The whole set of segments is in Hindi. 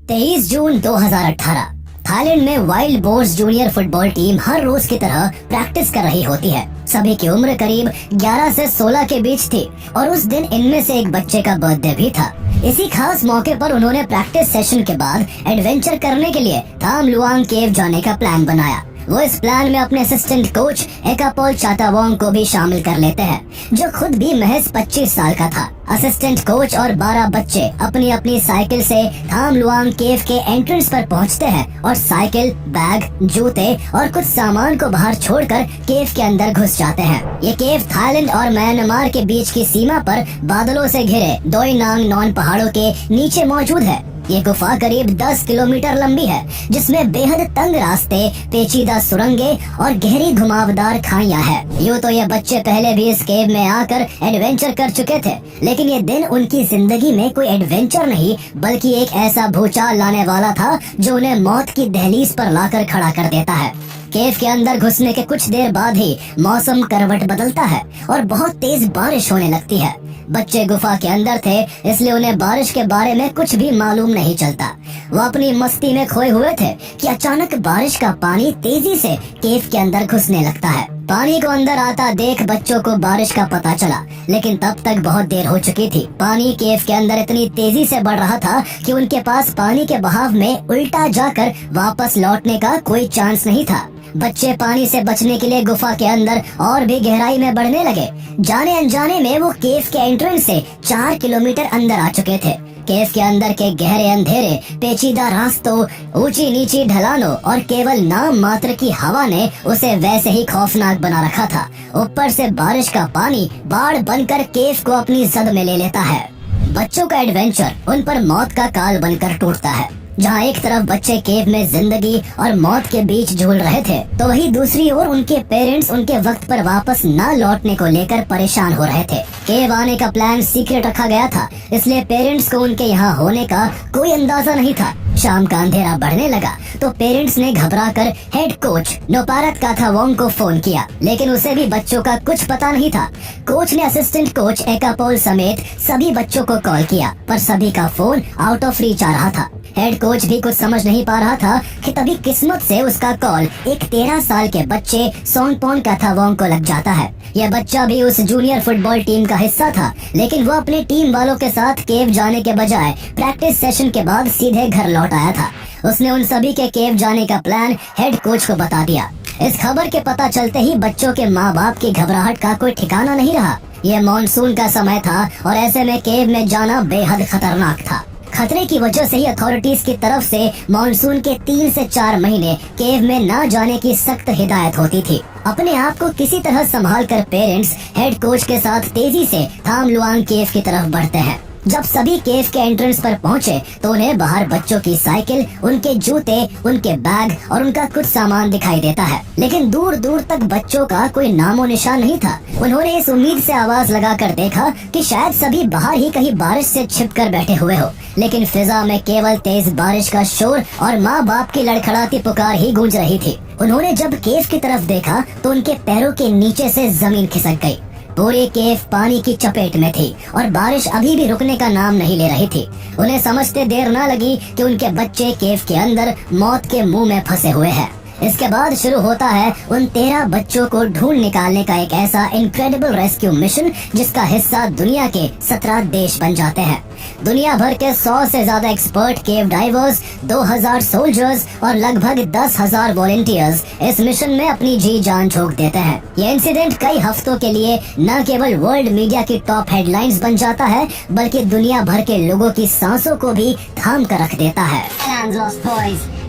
23 जून 2018 थाईलैंड में wild boars junior football team हर रोज की तरह प्रैक्टिस कर रही होती है। सभी की उम्र करीब 11 से 16 के बीच थी और उस दिन इनमें से एक बच्चे का बर्थडे भी था। इसी खास मौके पर उन्होंने प्रैक्टिस सेशन के बाद एडवेंचर करने के लिए थाम लुआंग केव जाने का प्लान बनाया। वो इस प्लान में अपने असिस्टेंट कोच एकापोल चातावोंग को भी शामिल कर लेते हैं, जो खुद भी महज 25 साल का था। असिस्टेंट कोच और 12 बच्चे अपनी अपनी साइकिल से थाम लुआंग केव के एंट्रेंस पर पहुंचते हैं और साइकिल, बैग, जूते और कुछ सामान को बाहर छोड़कर केव के अंदर घुस जाते हैं। ये केव थाईलैंड और म्यांमार के बीच की सीमा पर बादलों से घिरे दोई नांग नॉन पहाड़ों के नीचे मौजूद है। ये गुफा करीब 10 किलोमीटर लंबी है, जिसमें बेहद तंग रास्ते, पेचीदा सुरंगे और गहरी घुमावदार खाइयां हैं। यूँ तो ये बच्चे पहले भी इस केव में आकर एडवेंचर कर चुके थे, लेकिन ये दिन उनकी जिंदगी में कोई एडवेंचर नहीं बल्कि एक ऐसा भूचाल लाने वाला था जो उन्हें मौत की दहलीज पर लाकर खड़ा कर देता है। केव के अंदर घुसने के कुछ देर बाद ही मौसम करवट बदलता है और बहुत तेज बारिश होने लगती है। बच्चे गुफा के अंदर थे, इसलिए उन्हें बारिश के बारे में कुछ भी मालूम नहीं चलता। वो अपनी मस्ती में खोए हुए थे कि अचानक बारिश का पानी तेजी से केव के अंदर घुसने लगता है। पानी को अंदर आता देख बच्चों को बारिश का पता चला, लेकिन तब तक बहुत देर हो चुकी थी। पानी केव के अंदर इतनी तेजी से बढ़ रहा था कि उनके पास पानी के बहाव में उल्टा जाकर वापस लौटने का कोई चांस नहीं था। बच्चे पानी से बचने के लिए गुफा के अंदर और भी गहराई में बढ़ने लगे। जाने अनजाने में वो केव के एंट्रेंस से 4 किलोमीटर अंदर आ चुके थे। केव के अंदर के गहरे अंधेरे, पेचीदा रास्तों, ऊंची नीची ढलानों और केवल नाम मात्र की हवा ने उसे वैसे ही खौफनाक बना रखा था। ऊपर से बारिश का पानी बाढ़ बनकर केव को अपनी जद में ले लेता है। बच्चों का एडवेंचर उन पर मौत का काल बनकर टूटता है। जहाँ एक तरफ बच्चे केव में जिंदगी और मौत के बीच झूल रहे थे, तो वहीं दूसरी ओर उनके पेरेंट्स उनके वक्त पर वापस न लौटने को लेकर परेशान हो रहे थे। केव आने का प्लान सीक्रेट रखा गया था, इसलिए पेरेंट्स को उनके यहाँ होने का कोई अंदाजा नहीं था। शाम का अंधेरा बढ़ने लगा तो पेरेंट्स ने घबराकर हेड कोच नोपारत काथावोंग को फोन किया, लेकिन उसे भी बच्चों का कुछ पता नहीं था। कोच ने असिस्टेंट कोच एकापोल समेत सभी बच्चों को कॉल किया, पर सभी का फोन आउट ऑफ रीच आ रहा था। हेड कोच भी कुछ समझ नहीं पा रहा था कि तभी किस्मत से उसका कॉल एक 13 साल के बच्चे सोंगपोन काथावोंग को लग जाता है। यह बच्चा भी उस जूनियर फुटबॉल टीम का हिस्सा था, लेकिन वो अपने टीम वालों के साथ केव जाने के बजाय प्रैक्टिस सेशन के बाद सीधे घर लौट आया था। उसने उन सभी के केव जाने का प्लान हेड कोच को बता दिया। इस खबर के पता चलते ही बच्चों के माँ बाप की घबराहट का कोई ठिकाना नहीं रहा। यह मॉनसून का समय था और ऐसे में केव में जाना बेहद खतरनाक था। खतरे की वजह से ही अथॉरिटीज की तरफ से मॉनसून के 3 से 4 महीने केव में न जाने की सख्त हिदायत होती थी। अपने आप को किसी तरह संभाल कर पेरेंट्स हेड कोच के साथ तेजी से थाम लुआंग केव की तरफ बढ़ते हैं। जब सभी केव के एंट्रेंस पर पहुंचे तो उन्हें बाहर बच्चों की साइकिल, उनके जूते, उनके बैग और उनका कुछ सामान दिखाई देता है, लेकिन दूर दूर तक बच्चों का कोई नामो निशान नहीं था। उन्होंने इस उम्मीद से आवाज लगाकर देखा कि शायद सभी बाहर ही कहीं बारिश से छिपकर बैठे हुए हो, लेकिन फिजा में केवल तेज बारिश का शोर और माँ बाप की लड़खड़ाती पुकार ही गूंज रही थी। उन्होंने जब केव की तरफ देखा तो उनके पैरों के नीचे से जमीन खिसक गई। पूरी केव पानी की चपेट में थी और बारिश अभी भी रुकने का नाम नहीं ले रही थी। उन्हें समझते देर न लगी कि उनके बच्चे केव के अंदर मौत के मुंह में फंसे हुए हैं। इसके बाद शुरू होता है उन 13 बच्चों को ढूंढ निकालने का एक ऐसा इनक्रेडिबल रेस्क्यू मिशन, जिसका हिस्सा दुनिया के 17 देश बन जाते हैं। दुनिया भर के 100 से ज्यादा एक्सपर्ट केव डाइवर्स, 2000 सोल्जर्स और लगभग 10,000 वॉलंटियर्स इस मिशन में अपनी जी जान झोंक देते हैं। ये इंसिडेंट कई हफ्तों के लिए न केवल वर्ल्ड मीडिया की टॉप हेडलाइंस बन जाता है, बल्कि दुनिया भर के लोगों की सांसों को भी थाम कर रख देता है।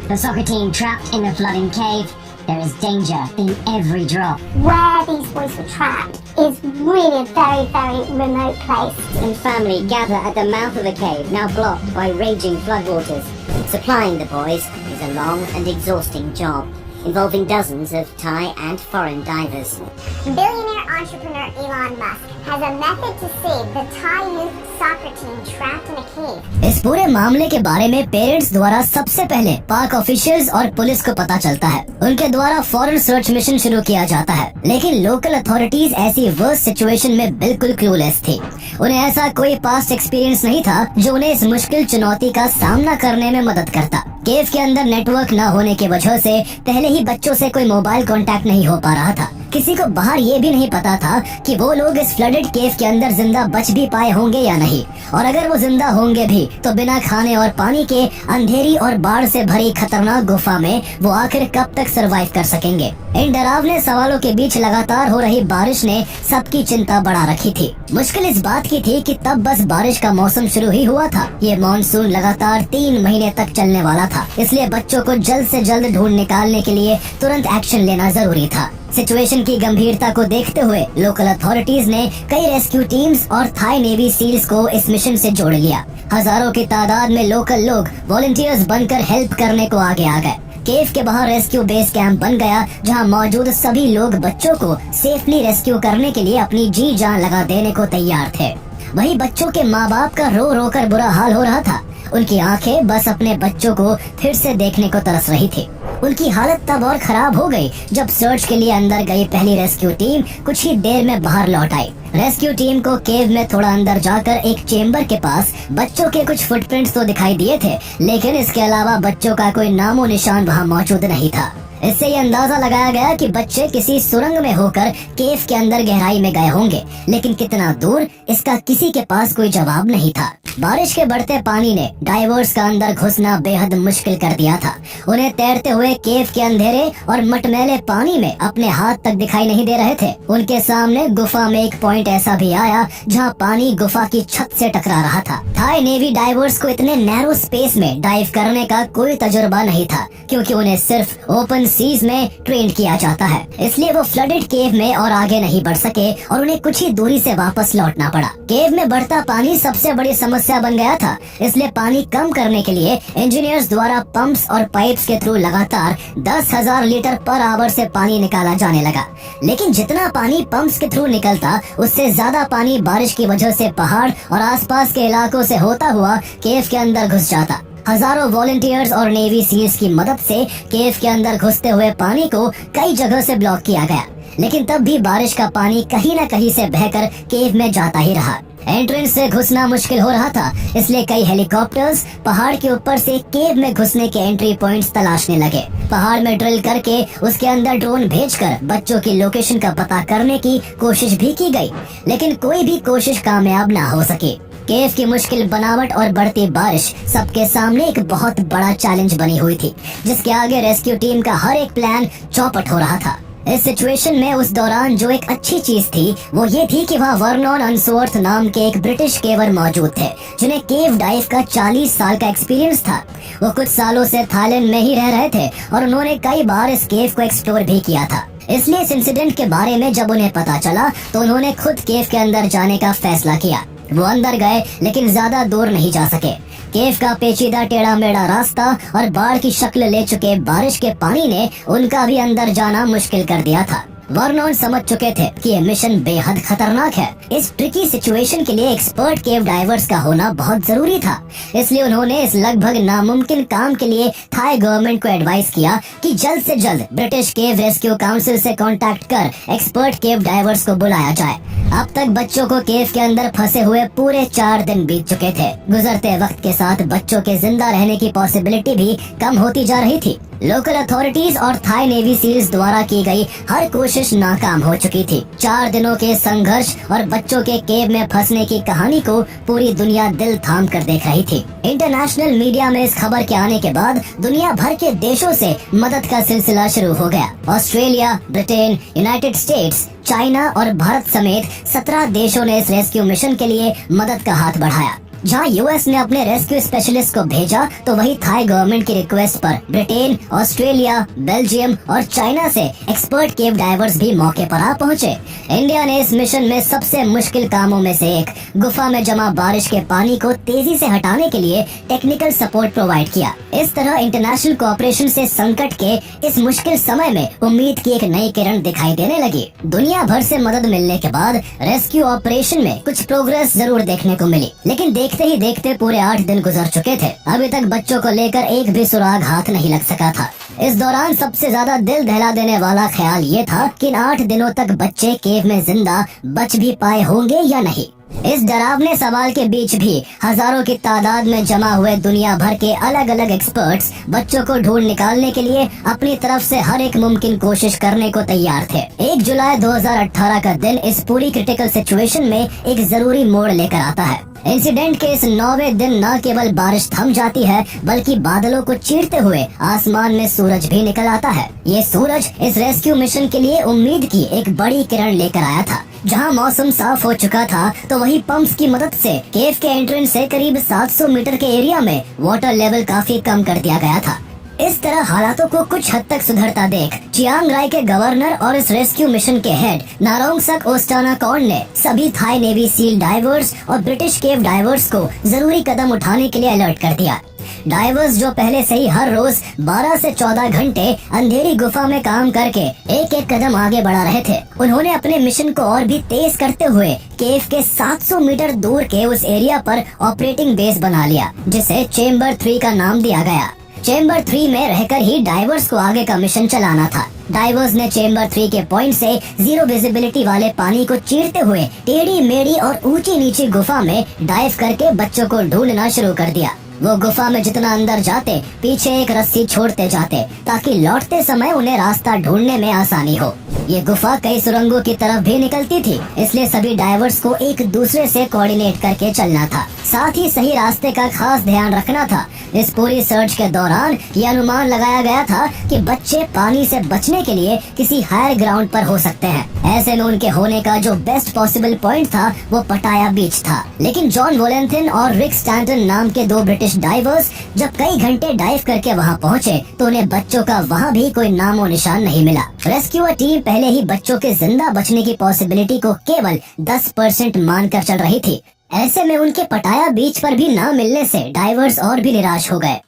The soccer team trapped in the flooding cave. There is danger in every drop. Where these boys were trapped is really a very, very remote place. And family gather at the mouth of the cave, now blocked by raging floodwaters. Supplying the boys is a long and exhausting job. involving dozens of Thai and foreign divers. Billionaire entrepreneur Elon Musk has a method to save the Thai youth soccer team trapped in a cave. इस पूरे मामले के बारे में पेरेंट्स द्वारा सबसे पहले पाक ऑफिशियल्स और पुलिस को पता चलता है। उनके द्वारा फौरन सर्च मिशन शुरू किया जाता है, लेकिन लोकल अथॉरिटीज ऐसी वर्स्ट सिचुएशन में बिल्कुल क्लूलेस थी। उन्हें ऐसा कोई पास्ट एक्सपीरियंस नहीं था जो उन्हें इस मुश्किल चुनौती का सामना करने में मदद करता। केव के अंदर नेटवर्क न होने की वजह से पहले ही बच्चों से कोई मोबाइल कांटेक्ट नहीं हो पा रहा था। किसी को बाहर ये भी नहीं पता था कि वो लोग इस फ्लडेड केव के अंदर जिंदा बच भी पाए होंगे या नहीं, और अगर वो जिंदा होंगे भी तो बिना खाने और पानी के अंधेरी और बाढ़ से भरी खतरनाक गुफा में वो आखिर कब तक सरवाइव कर सकेंगे। इन डरावने सवालों के बीच लगातार हो रही बारिश ने सबकी चिंता बढ़ा रखी थी। मुश्किल इस बात की थी कि तब बस बारिश का मौसम शुरू ही हुआ था। ये मॉनसून लगातार 3 महीने तक चलने वाला था, इसलिए बच्चों को जल्द से जल्द ढूंढ निकालने के लिए तुरंत एक्शन लेना जरूरी था। सिचुएशन की गंभीरता को देखते हुए लोकल अथॉरिटीज ने कई रेस्क्यू टीम्स और थाई नेवी सील्स को इस मिशन से जोड़ लिया। हजारों की तादाद में लोकल लोग वॉलंटियर्स बनकर हेल्प करने को आगे आ गए। केव के बाहर रेस्क्यू बेस कैंप बन गया, जहां मौजूद सभी लोग बच्चों को सेफली रेस्क्यू करने के लिए अपनी जी जान लगा देने को तैयार थे। वहीं बच्चों के माँ बाप का रो रो कर बुरा हाल हो रहा था। उनकी आंखें बस अपने बच्चों को फिर से देखने को तरस रही थी। उनकी हालत तब और खराब हो गई जब सर्च के लिए अंदर गई पहली रेस्क्यू टीम कुछ ही देर में बाहर लौट आई। रेस्क्यू टीम को केव में थोड़ा अंदर जाकर एक चेम्बर के पास बच्चों के कुछ फुटप्रिंट्स तो दिखाई दिए थे, लेकिन इसके अलावा बच्चों का कोई नामो निशान वहाँ मौजूद नहीं था। इससे ये अंदाजा लगाया गया कि बच्चे किसी सुरंग में होकर केव के अंदर गहराई में गए होंगे, लेकिन कितना दूर इसका किसी के पास कोई जवाब नहीं था। बारिश के बढ़ते पानी ने डाइवर्स का अंदर घुसना बेहद मुश्किल कर दिया था। उन्हें तैरते हुए केव के अंधेरे और मटमैले पानी में अपने हाथ तक दिखाई नहीं दे रहे थे। उनके सामने गुफा में एक पॉइंट ऐसा भी आया जहां पानी गुफा की छत से टकरा रहा था। थाई नेवी डाइवर्स को इतने नैरो स्पेस में डाइव करने का कोई तजुर्बा नहीं था, क्योंकि उन्हें सिर्फ ओपन सीज में ट्रेन किया जाता है। इसलिए वो फ्लडेड केव में और आगे नहीं बढ़ सके और उन्हें कुछ ही दूरी से वापस लौटना पड़ा। केव में बढ़ता पानी सबसे बड़ी समस्या बन गया था, इसलिए पानी कम करने के लिए इंजीनियर्स द्वारा पंप्स और पाइप्स के थ्रू लगातार 10,000 लीटर पर आवर से पानी निकाला जाने लगा। लेकिन जितना पानी पंप्स के थ्रू निकलता, उससे ज्यादा पानी बारिश की वजह से पहाड़ और आसपास के इलाकों से होता हुआ केव के अंदर घुस जाता। हजारों वॉलंटियर्स और नेवी सील्स की मदद से केव के अंदर घुसते हुए पानी को कई जगह से ब्लॉक किया गया, लेकिन तब भी बारिश का पानी कहीं न कहीं से बहकर केव में जाता ही रहा। एंट्रेंस से घुसना मुश्किल हो रहा था, इसलिए कई हेलीकॉप्टर्स पहाड़ के ऊपर से केव में घुसने के एंट्री पॉइंट्स तलाशने लगे। पहाड़ में ड्रिल करके उसके अंदर ड्रोन भेजकर बच्चों की लोकेशन का पता करने की कोशिश भी की गई, लेकिन कोई भी कोशिश कामयाब ना हो सकी। केव की मुश्किल बनावट और बढ़ती बारिश सबके सामने एक बहुत बड़ा चैलेंज बनी हुई थी, जिसके आगे रेस्क्यू टीम का हर एक प्लान चौपट हो रहा था। इस सिचुएशन में उस दौरान जो एक अच्छी चीज थी वो ये थी कि वहाँ वर्नॉन अनसवर्थ नाम के एक ब्रिटिश केवर मौजूद थे, जिन्हें केव डाइव का 40 साल का एक्सपीरियंस था। वो कुछ सालों से थाईलैंड में ही रह रहे थे और उन्होंने कई बार इस केव को एक्सप्लोर भी किया था। इसलिए इस इंसिडेंट के बारे में जब उन्हें पता चला तो उन्होंने खुद केव के अंदर जाने का फैसला किया। वो अंदर गए, लेकिन ज्यादा दूर नहीं जा सके। केव का पेचीदा टेढ़ा मेढ़ा रास्ता और बाढ़ की शक्ल ले चुके बारिश के पानी ने उनका भी अंदर जाना मुश्किल कर दिया था। वर्नॉन समझ चुके थे कि ये मिशन बेहद खतरनाक है। इस ट्रिकी सिचुएशन के लिए एक्सपर्ट केव डाइवर्स का होना बहुत जरूरी था, इसलिए उन्होंने इस लगभग नामुमकिन काम के लिए थाई गवर्नमेंट को एडवाइस किया कि जल्द से जल्द ब्रिटिश केव रेस्क्यू काउंसिल से कांटेक्ट कर एक्सपर्ट केव डाइवर्स को बुलाया जाए। अब तक बच्चों को केव के अंदर फंसे हुए पूरे 4 दिन बीत चुके थे। गुजरते वक्त के साथ बच्चों के जिंदा रहने की पॉसिबिलिटी भी कम होती जा रही थी। लोकल अथॉरिटीज और थाई नेवी सील्स द्वारा की गई हर कोशिश नाकाम हो चुकी थी। 4 दिनों के संघर्ष और बच्चों के केव में फंसने की कहानी को पूरी दुनिया दिल थाम कर देख रही थी। इंटरनेशनल मीडिया में इस खबर के आने के बाद दुनिया भर के देशों से मदद का सिलसिला शुरू हो गया। Australia, Britain, United states, China और भारत समेत 17 देशों ने इस रेस्क्यू मिशन के लिए मदद का हाथ बढ़ाया। जहां यूएस ने अपने रेस्क्यू स्पेशलिस्ट को भेजा, तो वही थाई गवर्नमेंट की रिक्वेस्ट पर ब्रिटेन, ऑस्ट्रेलिया, बेल्जियम और चाइना से एक्सपर्ट केव डाइवर्स भी मौके पर आ पहुंचे। इंडिया ने इस मिशन में सबसे मुश्किल कामों में से एक, गुफा में जमा बारिश के पानी को तेजी से हटाने के लिए टेक्निकल सपोर्ट प्रोवाइड किया। इस तरह इंटरनेशनल कोऑपरेशन से संकट के इस मुश्किल समय में उम्मीद की एक नई किरण दिखाई देने लगी। दुनिया भर से मदद मिलने के बाद रेस्क्यू ऑपरेशन में कुछ प्रोग्रेस जरूर देखने को मिली, लेकिन देखते ही देखते पूरे 8 दिन गुजर चुके थे। अभी तक बच्चों को लेकर एक भी सुराग हाथ नहीं लग सका था। इस दौरान सबसे ज्यादा दिल दहला देने वाला ख्याल ये था कि इन 8 दिनों तक बच्चे केव में जिंदा बच भी पाए होंगे या नहीं। इस डरावने सवाल के बीच भी हजारों की तादाद में जमा हुए दुनिया भर के अलग अलग एक्सपर्ट्स बच्चों को ढूंढ निकालने के लिए अपनी तरफ से हर एक मुमकिन कोशिश करने को तैयार थे। 1 जुलाई 2018 का दिन इस पूरी क्रिटिकल सिचुएशन में एक जरूरी मोड़ लेकर आता है। इंसिडेंट के इस 9वें दिन न केवल बारिश थम जाती है, बल्कि बादलों को चीरते हुए आसमान में सूरज भी निकल आता है। ये सूरज इस रेस्क्यू मिशन के लिए उम्मीद की एक बड़ी किरण लेकर आया था। जहां मौसम साफ हो चुका था, तो वही पंप्स की मदद से केव के एंट्रेंस से करीब 700 मीटर के एरिया में वाटर लेवल काफी कम कर दिया गया था। इस तरह हालातों को कुछ हद तक सुधरता देख चियांग राय के गवर्नर और इस रेस्क्यू मिशन के हेड नारोंगसक ओस्टानाकॉर्न ने सभी थाई नेवी सील डाइवर्स और ब्रिटिश केव डाइवर्स को जरूरी कदम उठाने के लिए अलर्ट कर दिया। डाइवर्स जो पहले से ही हर रोज 12 से 14 घंटे अंधेरी गुफा में काम करके एक एक कदम आगे बढ़ा रहे थे, उन्होंने अपने मिशन को और भी तेज करते हुए केव के 700 मीटर दूर के उस एरिया पर ऑपरेटिंग बेस बना लिया, जिसे चेम्बर 3 का नाम दिया गया। चेम्बर 3 में रहकर ही डाइवर्स को आगे का मिशन चलाना था। डाइवर्स ने चेम्बर 3 के पॉइंट से जीरो विजिबिलिटी वाले पानी को चीरते हुए टेढ़ी मेढ़ी और ऊंची नीची गुफा में डाइव करके बच्चों को ढूंढना शुरू कर दिया। वो गुफा में जितना अंदर जाते, पीछे एक रस्सी छोड़ते जाते, ताकि लौटते समय उन्हें रास्ता ढूंढने में आसानी हो। ये गुफा कई सुरंगों की तरफ भी निकलती थी, इसलिए सभी डाइवर्स को एक दूसरे से कोऑर्डिनेट करके चलना था। साथ ही सही रास्ते का खास ध्यान रखना था। इस पूरी सर्च के दौरान ये अनुमान लगाया गया था कि बच्चे पानी से बचने के लिए किसी हायर ग्राउंड पर हो सकते हैं। ऐसे में उनके होने का जो बेस्ट पॉसिबल पॉइंट था वो पटाया बीच था। लेकिन जॉन वॉलेंथिन और रिक स्टैंटन नाम के 2 ब्रिटिश डाइवर्स जब कई घंटे डाइव करके वहां पहुंचे, तो उन्हें बच्चों का वहां भी कोई नामो निशान नहीं मिला। रेस्क्यूअर टीम पहले ही बच्चों के जिंदा बचने की पॉसिबिलिटी को केवल 10% मानकर चल रही थी। ऐसे में उनके पटाया बीच पर भी न मिलने से डाइवर्स और भी निराश हो गए।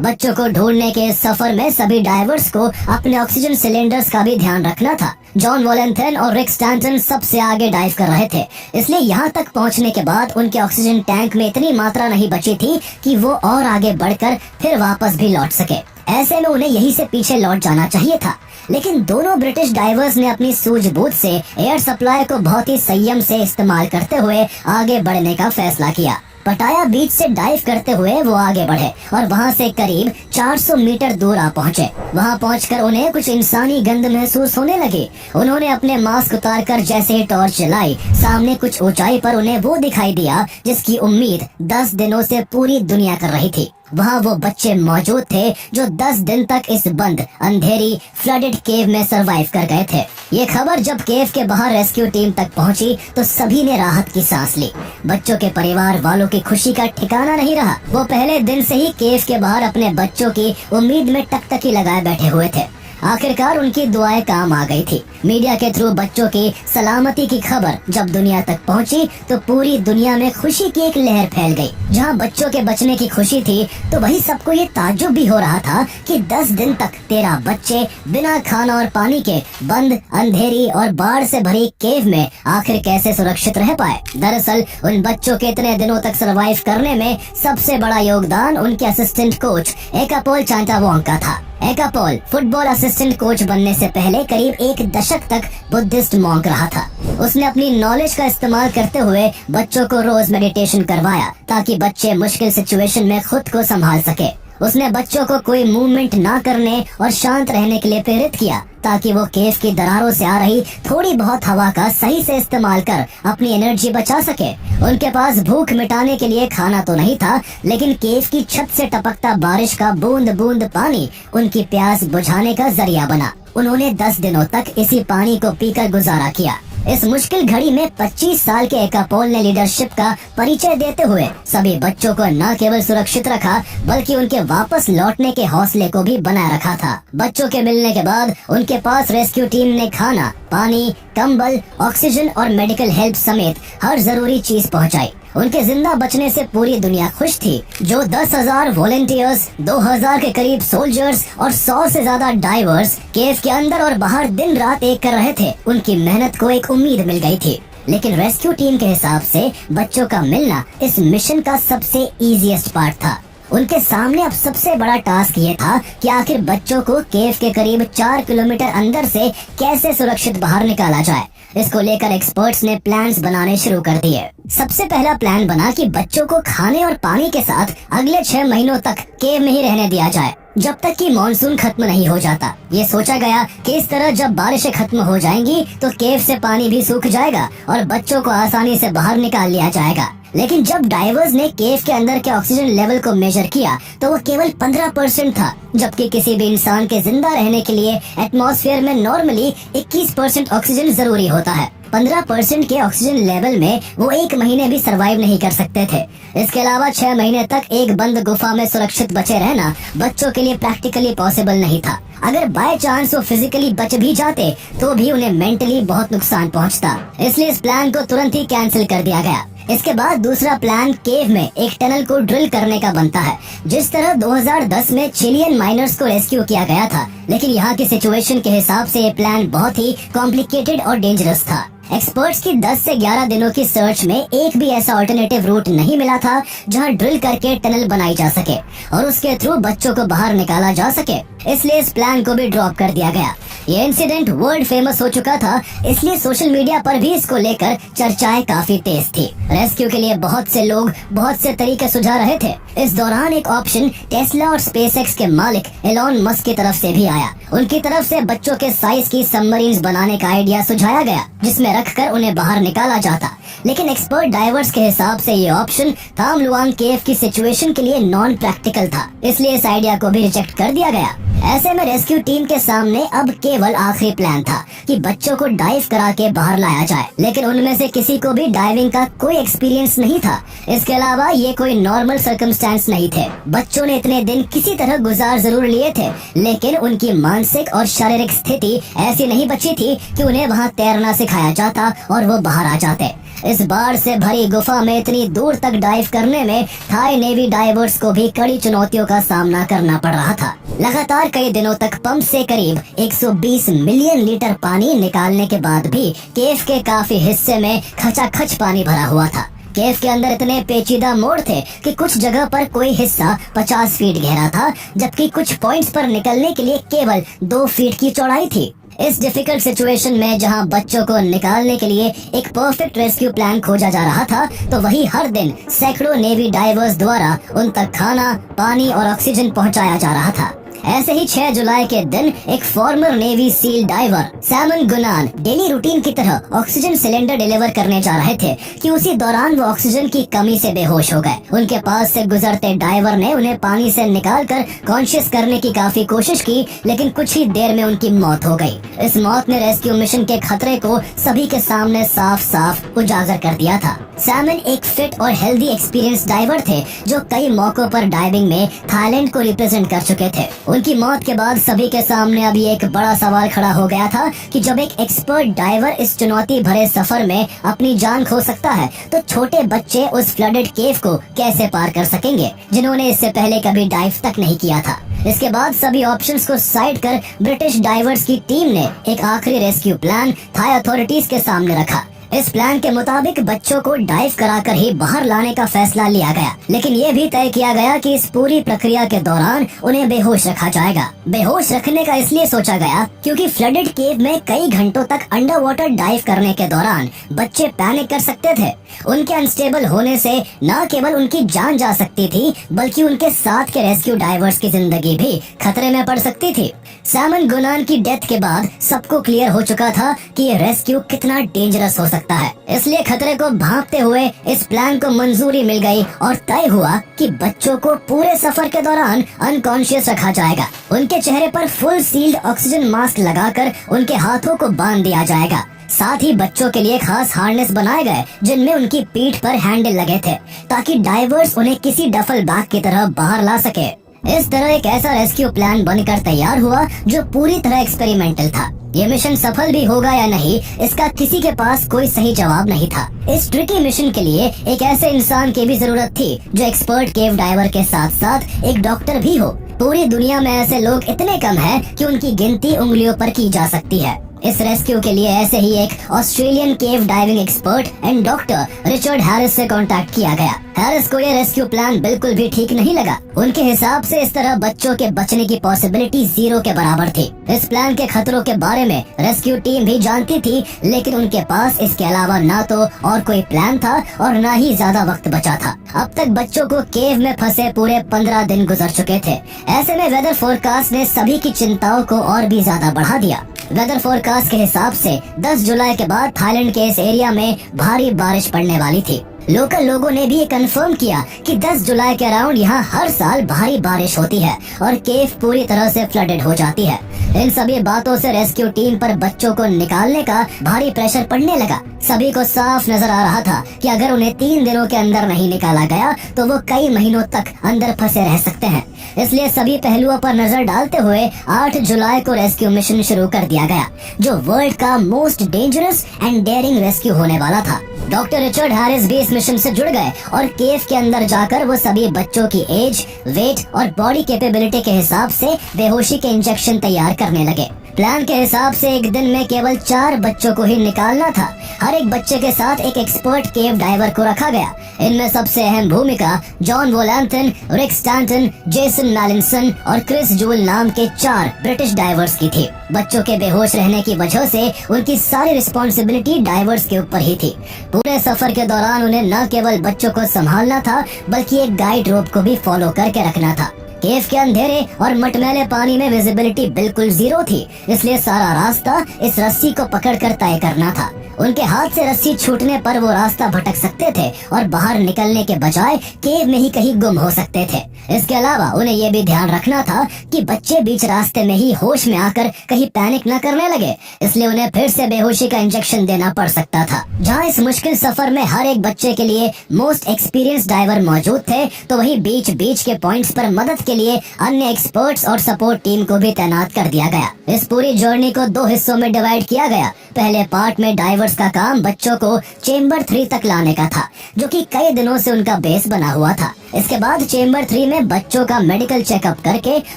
बच्चों को ढूंढने के इस सफर में सभी डाइवर्स को अपने ऑक्सीजन सिलेंडर्स का भी ध्यान रखना था। जॉन वॉलेंथिन और रिक स्टैंटन सबसे आगे डाइव कर रहे थे, इसलिए यहाँ तक पहुँचने के बाद उनके ऑक्सीजन टैंक में इतनी मात्रा नहीं बची थी कि वो और आगे बढ़कर फिर वापस भी लौट सके। ऐसे में उन्हें यहीं से पीछे लौट जाना चाहिए था, लेकिन दोनों ब्रिटिश डाइवर्स ने अपनी सूझबूझ से एयर सप्लाई को बहुत ही संयम से इस्तेमाल करते हुए आगे बढ़ने का फैसला किया। पटाया बीच से डाइव करते हुए वो आगे बढ़े और वहाँ से करीब 400 मीटर दूर आ पहुँचे। वहाँ पहुँचकर उन्हें कुछ इंसानी गंध महसूस होने लगी। उन्होंने अपने मास्क उतारकर जैसे ही टॉर्च जलाई, सामने कुछ ऊंचाई पर उन्हें वो दिखाई दिया जिसकी उम्मीद 10 दिनों से पूरी दुनिया कर रही थी। वहाँ वो बच्चे मौजूद थे जो 10 दिन तक इस बंद, अंधेरी, फ्लडेड केव में सरवाइव कर गए थे। ये खबर जब केव के बाहर रेस्क्यू टीम तक पहुंची, तो सभी ने राहत की सांस ली। बच्चों के परिवार वालों की खुशी का ठिकाना नहीं रहा। वो पहले दिन से ही केव के बाहर अपने बच्चों की उम्मीद में टकटकी लगाए बैठे हुए थे। आखिरकार उनकी दुआएं काम आ गई थी। मीडिया के थ्रू बच्चों की सलामती की खबर जब दुनिया तक पहुंची, तो पूरी दुनिया में खुशी की एक लहर फैल गई। जहां बच्चों के बचने की खुशी थी, तो वही सबको ये ताज्जुब भी हो रहा था कि 10 दिन तक 13 बच्चे बिना खाना और पानी के बंद, अंधेरी और बाढ़ से भरी केव में आखिर कैसे सुरक्षित रह पाए। दरअसल उन बच्चों के इतने दिनों तक सरवाइव करने में सबसे बड़ा योगदान उनके असिस्टेंट कोच एकापोल चांटावोंग का था। एकापोल फुटबॉल असिस्टेंट कोच बनने से पहले करीब 1 दशक तक बुद्धिस्ट मॉन्क रहा था। उसने अपनी नॉलेज का इस्तेमाल करते हुए बच्चों को रोज मेडिटेशन करवाया, ताकि बच्चे मुश्किल सिचुएशन में खुद को संभाल सके। उसने बच्चों को कोई मूवमेंट ना करने और शांत रहने के लिए प्रेरित किया, ताकि वो केव की दरारों से आ रही थोड़ी बहुत हवा का सही से इस्तेमाल कर अपनी एनर्जी बचा सके। उनके पास भूख मिटाने के लिए खाना तो नहीं था, लेकिन केव की छत से टपकता बारिश का बूंद बूंद पानी उनकी प्यास बुझाने का जरिया बना। उन्होंने 10 दिनों तक इसी पानी को पीकर गुजारा किया। इस मुश्किल घड़ी में 25 साल के एकापोल ने लीडरशिप का परिचय देते हुए सभी बच्चों को न केवल सुरक्षित रखा बल्कि उनके वापस लौटने के हौसले को भी बनाए रखा था। बच्चों के मिलने के बाद उनके पास रेस्क्यू टीम ने खाना, पानी, कंबल, ऑक्सीजन और मेडिकल हेल्प समेत हर जरूरी चीज पहुंचाई। उनके जिंदा बचने से पूरी दुनिया खुश थी। जो 10,000 वॉलेंटियर्स, 2,000 के करीब सोल्जर्स और 100 से ज्यादा डाइवर्स केव के अंदर और बाहर दिन रात एक कर रहे थे, उनकी मेहनत को एक उम्मीद मिल गई थी। लेकिन रेस्क्यू टीम के हिसाब से बच्चों का मिलना इस मिशन का सबसे इजीएस्ट पार्ट था। उनके सामने अब सबसे बड़ा टास्क ये था कि आखिर बच्चों को केव के करीब 4 किलोमीटर अंदर से कैसे सुरक्षित बाहर निकाला जाए। इसको लेकर एक्सपर्ट्स ने प्लान्स बनाने शुरू कर दिए। सबसे पहला प्लान बना कि बच्चों को खाने और पानी के साथ अगले 6 महीनों तक केव में ही रहने दिया जाए, जब तक कि मॉनसून खत्म नहीं हो जाता। ये सोचा गया कि इस तरह जब बारिशें खत्म हो जाएंगी तो केव से पानी भी सूख जाएगा और बच्चों को आसानी से बाहर निकाल लिया जाएगा। लेकिन जब डाइवर्स ने केव के अंदर के ऑक्सीजन लेवल को मेजर किया तो वो केवल 15% था, जबकि किसी भी इंसान के जिंदा रहने के लिए एटमॉस्फेयर में नॉर्मली 21% ऑक्सीजन जरूरी होता है। 15% के ऑक्सीजन लेवल में वो 1 महीने भी सरवाइव नहीं कर सकते थे। इसके अलावा 6 महीने तक एक बंद गुफा में सुरक्षित बचे रहना बच्चों के लिए प्रैक्टिकली पॉसिबल नहीं था। अगर बाय चांस वो फिजिकली बच भी जाते तो भी उन्हें मेंटली बहुत नुकसान पहुंचता। इसलिए इस प्लान को तुरंत ही कैंसिल कर दिया गया। इसके बाद दूसरा प्लान केव में एक टनल को ड्रिल करने का बनता है, जिस तरह 2010 में चिलियन माइनर्स को रेस्क्यू किया गया था। लेकिन यहाँ की सिचुएशन के हिसाब से ये प्लान बहुत ही कॉम्प्लिकेटेड और डेंजरस था। एक्सपर्ट्स की 10 से 11 दिनों की सर्च में एक भी ऐसा ऑल्टरनेटिव रूट नहीं मिला था जहां ड्रिल करके टनल बनाई जा सके और उसके थ्रू बच्चों को बाहर निकाला जा सके। इसलिए इस प्लान को भी ड्रॉप कर दिया गया। ये इंसिडेंट वर्ल्ड फेमस हो चुका था, इसलिए सोशल मीडिया पर भी इसको लेकर चर्चाएं काफी तेज थी। रेस्क्यू के लिए बहुत से लोग बहुत से तरीके सुझा रहे थे। इस दौरान एक ऑप्शन टेस्ला और स्पेसएक्स के मालिक एलॉन मस्क की तरफ से भी आया। उनकी तरफ से बच्चों के साइज की सबमरीन्स बनाने का आइडिया सुझाया गया, जिसमें रखकर उन्हें बाहर निकाला जाता। लेकिन एक्सपर्ट डाइवर्स के हिसाब से ये ऑप्शन थाम लुआंग केव की सिचुएशन के लिए नॉन प्रैक्टिकल था, इसलिए इस आइडिया को भी रिजेक्ट कर दिया गया। ऐसे में रेस्क्यू टीम के सामने अब केवल आखिरी प्लान था कि बच्चों को डाइव करा के बाहर लाया जाए। लेकिन उनमें से किसी को भी डाइविंग का कोई एक्सपीरियंस नहीं था। इसके अलावा ये कोई नॉर्मल सर्कमस्टेंस नहीं थे। बच्चों ने इतने दिन किसी तरह गुजार जरूर लिए थे, लेकिन उनकी मानसिक और शारीरिक स्थिति ऐसी नहीं बची थी कि उन्हें वहाँ तैरना सिखाया जाता और वो बाहर आ जाते। इस बाढ़ से भरी गुफा में इतनी दूर तक डाइव करने में थाई नेवी डाइवर्स को भी कड़ी चुनौतियों का सामना करना पड़ रहा था। लगातार कई दिनों तक पंप से करीब 120 मिलियन लीटर पानी निकालने के बाद भी केव के काफी हिस्से में खचाखच पानी भरा हुआ था। केव के अंदर इतने पेचीदा मोड़ थे कि कुछ जगह पर कोई हिस्सा 50 फीट गहरा था, जबकि कुछ पॉइंट्स पर निकलने के लिए केवल 2 फीट की चौड़ाई थी। इस डिफिकल्ट सिचुएशन में जहां बच्चों को निकालने के लिए एक परफेक्ट रेस्क्यू प्लान खोजा जा रहा था, तो वही हर दिन सैकड़ों नेवी डाइवर्स द्वारा उन तक खाना, पानी और ऑक्सीजन पहुंचाया जा रहा था। ऐसे ही 6 जुलाई के दिन एक former navy seal diver Saman Gunan daily routine की तरह ऑक्सीजन सिलेंडर डिलीवर करने जा रहे थे कि उसी दौरान वो ऑक्सीजन की कमी से बेहोश हो गए। उनके पास से गुजरते डाइवर ने उन्हें पानी से निकालकर कॉन्शियस करने की काफी कोशिश की, लेकिन कुछ ही देर में उनकी मौत हो गई। इस मौत ने रेस्क्यू मिशन के खतरे को सभी के सामने साफ साफ उजागर कर दिया था। सैमन एक फिट और हेल्दी एक्सपीरियंस डाइवर थे जो कई मौकों पर डाइविंग में थाईलैंड को रिप्रेजेंट कर चुके थे। उनकी मौत के बाद सभी के सामने अभी एक बड़ा सवाल खड़ा हो गया था कि जब एक एक्सपर्ट डाइवर इस चुनौती भरे सफर में अपनी जान खो सकता है, तो छोटे बच्चे उस फ्लडेड केव को कैसे पार कर सकेंगे, जिन्होंने इससे पहले कभी डाइव तक नहीं किया था। इसके बाद सभी ऑप्शंस को साइड कर ब्रिटिश डाइवर्स की टीम ने एक आखिरी रेस्क्यू प्लान थाई अथॉरिटीज के सामने रखा। इस प्लान के मुताबिक बच्चों को डाइव कराकर ही बाहर लाने का फैसला लिया गया, लेकिन ये भी तय किया गया कि इस पूरी प्रक्रिया के दौरान उन्हें बेहोश रखा जाएगा। बेहोश रखने का इसलिए सोचा गया क्योंकि फ्लडेड केव में कई घंटों तक अंडर वाटर डाइव करने के दौरान बच्चे पैनिक कर सकते थे। उनके अनस्टेबल होने से न केवल उनकी जान जा सकती थी, बल्कि उनके साथ के रेस्क्यू डाइवर्स की जिंदगी भी खतरे में पड़ सकती थी। सैमन गुनान की डेथ के बाद सबको क्लियर हो चुका था कि ये रेस्क्यू कितना डेंजरस हो सकता है। इसलिए खतरे को भांपते हुए इस प्लान को मंजूरी मिल गई और तय हुआ कि बच्चों को पूरे सफर के दौरान अनकॉन्शियस रखा जाएगा। उनके चेहरे पर फुल सील्ड ऑक्सीजन मास्क लगाकर उनके हाथों को बांध दिया जाएगा। साथ ही बच्चों के लिए खास हार्नेस बनाए गए जिनमें उनकी पीठ पर हैंडल लगे थे ताकि डाइवर्स उन्हें किसी डफल बैग की तरह बाहर ला सके। इस तरह एक ऐसा रेस्क्यू प्लान बनकर तैयार हुआ जो पूरी तरह एक्सपेरिमेंटल था। ये मिशन सफल भी होगा या नहीं, इसका किसी के पास कोई सही जवाब नहीं था। इस ट्रिकी मिशन के लिए एक ऐसे इंसान की भी जरूरत थी जो एक्सपर्ट केव डाइवर के साथ साथ एक डॉक्टर भी हो। पूरी दुनिया में ऐसे लोग इतने कम हैं कि उनकी गिनती उंगलियों पर की जा सकती है। इस रेस्क्यू के लिए ऐसे ही एक Australian cave diving expert and doctor Richard Harris से कांटेक्ट किया गया। हैरिस को ये रेस्क्यू प्लान बिल्कुल भी ठीक नहीं लगा। उनके हिसाब से इस तरह बच्चों के बचने की पॉसिबिलिटी 0 के बराबर थी। इस प्लान के खतरों के बारे में रेस्क्यू टीम भी जानती थी, लेकिन उनके पास इसके अलावा ना तो और कोई प्लान था और ना ही ज्यादा वक्त बचा था। अब तक बच्चों को केव में फंसे पूरे 15 दिन गुजर चुके थे। ऐसे में वेदर फोरकास्ट ने सभी की चिंताओं को और भी ज्यादा बढ़ा दिया। वेदर फोरकास्ट के हिसाब से 10 जुलाई के बाद थाईलैंड के इस एरिया में भारी बारिश पड़ने वाली थी। लोकल लोगों ने भी ये कंफर्म किया कि 10 जुलाई के अराउंड यहाँ हर साल भारी बारिश होती है और केव पूरी तरह से फ्लडेड हो जाती है। इन सभी बातों से रेस्क्यू टीम पर बच्चों को निकालने का भारी प्रेशर पड़ने लगा। सभी को साफ नजर आ रहा था कि अगर उन्हें 3 दिनों के अंदर नहीं निकाला गया तो वो कई महीनों तक अंदर फंसे रह सकते हैं। इसलिए सभी पहलुओं पर नजर डालते हुए 8 जुलाई को रेस्क्यू मिशन शुरू कर दिया गया, जो वर्ल्ड का most dangerous and daring rescue होने वाला था। डॉक्टर रिचर्ड हैरिस भी इस मिशन से जुड़ गए और केव के अंदर जाकर वो सभी बच्चों की एज, वेट और बॉडी कैपेबिलिटी के हिसाब से बेहोशी के इंजेक्शन तैयार करने लगे। प्लान के हिसाब से एक दिन में केवल 4 बच्चों को ही निकालना था। हर एक बच्चे के साथ एक एक्सपर्ट केव डाइवर को रखा गया। इनमें सबसे अहम भूमिका जॉन वोलैंथन, रिक स्टैंटन, जेसन मैलिंसन और क्रिस जूल नाम के 4 ब्रिटिश डाइवर्स की थी। बच्चों के बेहोश रहने की वजह से उनकी सारी रिस्पॉन्सिबिलिटी डाइवर्स के ऊपर ही थी। पूरे सफर के दौरान उन्हें न केवल बच्चों को संभालना था बल्कि एक गाइड रोप को भी फॉलो करके रखना था। केव के अंधेरे और मटमैले पानी में विजिबिलिटी बिल्कुल 0 थी, इसलिए सारा रास्ता इस रस्सी को पकड़कर तय करना था। उनके हाथ से रस्सी छूटने पर वो रास्ता भटक सकते थे और बाहर निकलने के बजाय केव में ही कहीं गुम हो सकते थे। इसके अलावा उन्हें ये भी ध्यान रखना था कि बच्चे बीच रास्ते में ही होश में आकर कहीं पैनिक न करने लगे, इसलिए उन्हें फिर से बेहोशी का इंजेक्शन देना पड़ सकता था। जहाँ इस मुश्किल सफर में हर एक बच्चे के लिए मोस्ट एक्सपीरियंस डाइवर मौजूद थे, तो वहीं बीच बीच के पॉइंट्स पर मदद के लिए अन्य एक्सपर्ट्स और सपोर्ट टीम को भी तैनात कर दिया गया। इस पूरी जर्नी को 2 हिस्सों में डिवाइड किया गया। पहले पार्ट में डाइवर्स का काम बच्चों को चेंबर 3 तक लाने का था, जो कि कई दिनों से उनका बेस बना हुआ था। इसके बाद चेंबर 3 में बच्चों का मेडिकल चेकअप करके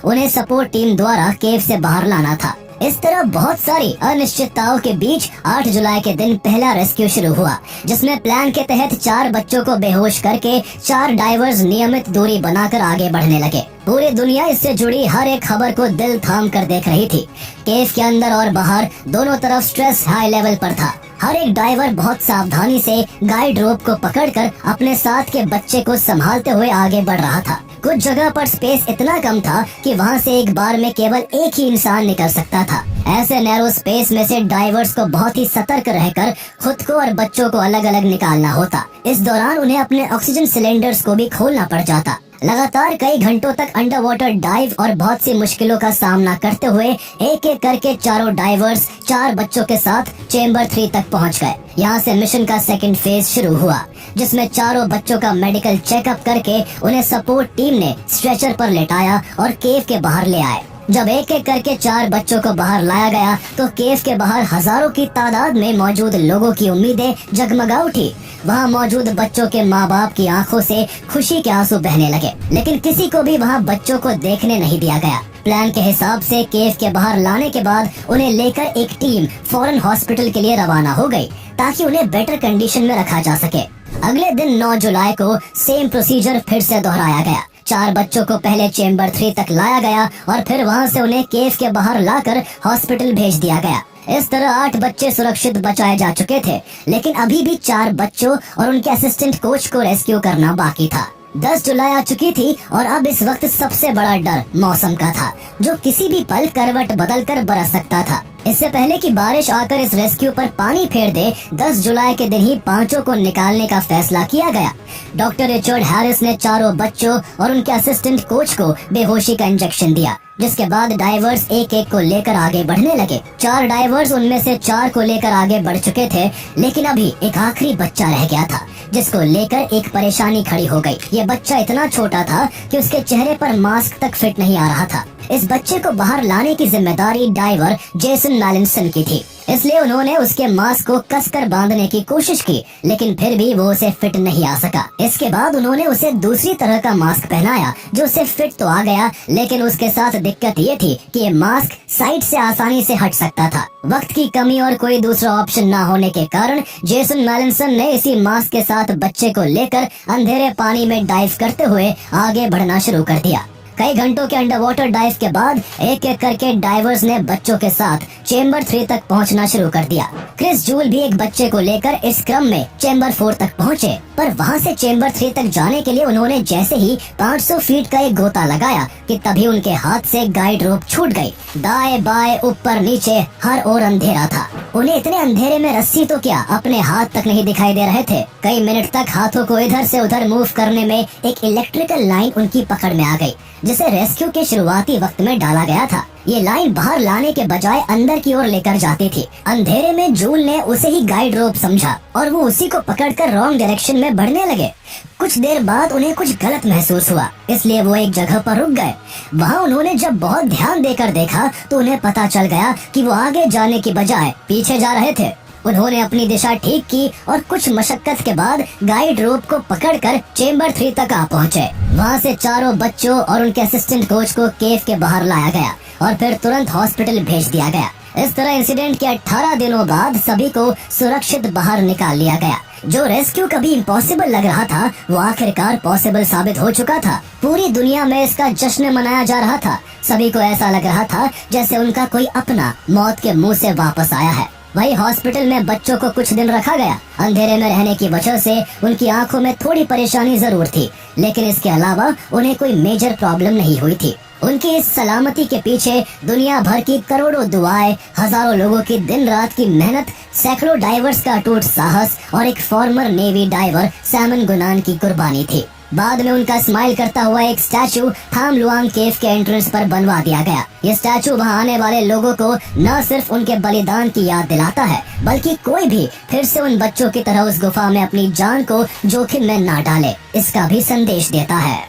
उन्हें सपोर्ट टीम द्वारा केव से बाहर लाना था। इस तरह बहुत सारी अनिश्चितताओं के बीच 8 जुलाई के दिन पहला रेस्क्यू शुरू हुआ, जिसमें प्लान के तहत 4 बच्चों को बेहोश करके 4 डाइवर्स नियमित दूरी बनाकर आगे बढ़ने लगे। पूरी दुनिया इससे जुड़ी हर एक खबर को दिल थाम कर देख रही थी। केव के अंदर और बाहर दोनों तरफ स्ट्रेस हाई लेवल पर था। हर एक डाइवर बहुत सावधानी से गाइड रोप को पकड़कर अपने साथ के बच्चे को संभालते हुए आगे बढ़ रहा था। कुछ जगह पर स्पेस इतना कम था कि वहाँ से एक बार में केवल एक ही इंसान निकल सकता था। ऐसे नैरो स्पेस में से डाइवर्स को बहुत ही सतर्क रहकर खुद को और बच्चों को अलग अलग निकालना होता। इस दौरान उन्हें अपने ऑक्सीजन सिलेंडर्स को भी खोलना पड़ जाता। लगातार कई घंटों तक अंडर वाटर डाइव और बहुत सी मुश्किलों का सामना करते हुए एक एक करके चारों डाइवर्स 4 बच्चों के साथ चेंबर 3 तक पहुंच गए। यहाँ से मिशन का सेकंड फेज शुरू हुआ, जिसमें चारों बच्चों का मेडिकल चेकअप करके उन्हें सपोर्ट टीम ने स्ट्रेचर पर लेटाया और केव के बाहर ले आए। जब एक एक करके 4 बच्चों को बाहर लाया गया तो केव के बाहर हजारों की तादाद में मौजूद लोगों की उम्मीदें जगमगा उठी। वहाँ मौजूद बच्चों के माँ बाप की आंखों से खुशी के आंसू बहने लगे, लेकिन किसी को भी वहाँ बच्चों को देखने नहीं दिया गया। प्लान के हिसाब से केव के बाहर लाने के बाद उन्हें लेकर एक टीम फौरन हॉस्पिटल के लिए रवाना हो गई, ताकि उन्हें बेटर कंडीशन में रखा जा सके। अगले दिन 9 जुलाई को सेम प्रोसीजर फिर से दोहराया गया। 4 बच्चों को पहले चेंबर 3 तक लाया गया और फिर वहाँ से उन्हें केव के बाहर लाकर हॉस्पिटल भेज दिया गया। इस तरह 8 बच्चे सुरक्षित बचाए जा चुके थे, लेकिन अभी भी 4 बच्चों और उनके असिस्टेंट कोच को रेस्क्यू करना बाकी था। 10 जुलाई आ चुकी थी और अब इस वक्त सबसे बड़ा डर मौसम का था, जो किसी भी पल करवट बदलकर बरस सकता था। इससे पहले कि बारिश आकर इस रेस्क्यू पर पानी फेर दे, 10 जुलाई के दिन ही पांचों को निकालने का फैसला किया गया। डॉक्टर रिचर्ड हैरिस ने चारों बच्चों और उनके असिस्टेंट कोच को बेहोशी का इंजेक्शन दिया, जिसके बाद डाइवर्स एक एक को लेकर आगे बढ़ने लगे। 4 डाइवर्स उनमें से 4 को लेकर आगे बढ़ चुके थे, लेकिन अभी एक आखिरी बच्चा रह गया था, जिसको लेकर एक परेशानी खड़ी हो गई। ये बच्चा इतना छोटा था कि उसके चेहरे पर मास्क तक फिट नहीं आ रहा था। इस बच्चे को बाहर लाने की जिम्मेदारी डाइवर जेसन मैलिसन की थी, इसलिए उन्होंने उसके मास्क को कसकर बांधने की कोशिश की, लेकिन फिर भी वो उसे फिट नहीं आ सका। इसके बाद उन्होंने उसे दूसरी तरह का मास्क पहनाया, जो उसे फिट तो आ गया, लेकिन उसके साथ दिक्कत ये थी कि ये मास्क साइड से आसानी से हट सकता था। वक्त की कमी और कोई दूसरा ऑप्शन न होने के कारण जेसन मैलिसन ने इसी मास्क के साथ बच्चे को लेकर अंधेरे पानी में डाइव करते हुए आगे बढ़ना शुरू कर दिया। कई घंटों के अंडर वाटर डाइव के बाद एक एक करके डाइवर्स ने बच्चों के साथ चेंबर 3 तक पहुंचना शुरू कर दिया। क्रिस जूल भी एक बच्चे को लेकर इस क्रम में चेंबर 4 तक पहुंचे, पर वहां से चेंबर 3 तक जाने के लिए उन्होंने जैसे ही 500 फीट का एक गोता लगाया कि तभी उनके हाथ से गाइड रोप छूट गई। दाएं बाएं ऊपर नीचे हर ओर अंधेरा था। उन्हें इतने अंधेरे में रस्सी तो क्या, अपने हाथ तक नहीं दिखाई दे रहे थे। कई मिनट तक हाथों को इधर से उधर मूव करने में एक इलेक्ट्रिकल लाइन उनकी पकड़ में आ गई, जिसे रेस्क्यू के शुरुआती वक्त में डाला गया था। ये लाइन बाहर लाने के बजाय अंदर की ओर लेकर जाती थी। अंधेरे में जूल ने उसे ही गाइड रोप समझा और वो उसी को पकड़कर रॉन्ग डायरेक्शन में बढ़ने लगे। कुछ देर बाद उन्हें कुछ गलत महसूस हुआ, इसलिए वो एक जगह पर रुक गए। वहाँ उन्होंने जब बहुत ध्यान देकर देखा तो उन्हें पता चल गया कि वो आगे जाने की बजाय पीछे जा रहे थे। उन्होंने अपनी दिशा ठीक की और कुछ मशक्कत के बाद गाइड रोप को पकड़कर चेंबर 3 तक आ पहुँचे। वहाँ से चारों बच्चों और उनके असिस्टेंट कोच को केव के बाहर लाया गया और फिर तुरंत हॉस्पिटल भेज दिया गया। इस तरह इंसिडेंट के 18 दिनों बाद सभी को सुरक्षित बाहर निकाल लिया गया। जो रेस्क्यू कभी इम्पॉसिबल लग रहा था, वो आखिरकार पॉसिबल साबित हो चुका था। पूरी दुनिया में इसका जश्न मनाया जा रहा था। सभी को ऐसा लग रहा था जैसे उनका कोई अपना मौत के मुंह से वापस आया है। वही हॉस्पिटल में बच्चों को कुछ दिन रखा गया। अंधेरे में रहने की वजह से उनकी आंखों में थोड़ी परेशानी जरूर थी, लेकिन इसके अलावा उन्हें कोई मेजर प्रॉब्लम नहीं हुई थी। उनकी इस सलामती के पीछे दुनिया भर की करोड़ों दुआएं, हजारों लोगों की दिन रात की मेहनत, सैकड़ों डाइवर्स का अटूट साहस और एक फॉर्मर नेवी डाइवर सैमन गुनान की कुर्बानी थी। बाद में उनका स्माइल करता हुआ एक स्टैचू थाम लुआंग केव के एंट्रेंस पर बनवा दिया गया। ये स्टैचू वहाँ आने वाले लोगों को न सिर्फ उनके बलिदान की याद दिलाता है, बल्कि कोई भी फिर से उन बच्चों की तरह उस गुफा में अपनी जान को जोखिम में ना डाले, इसका भी संदेश देता है।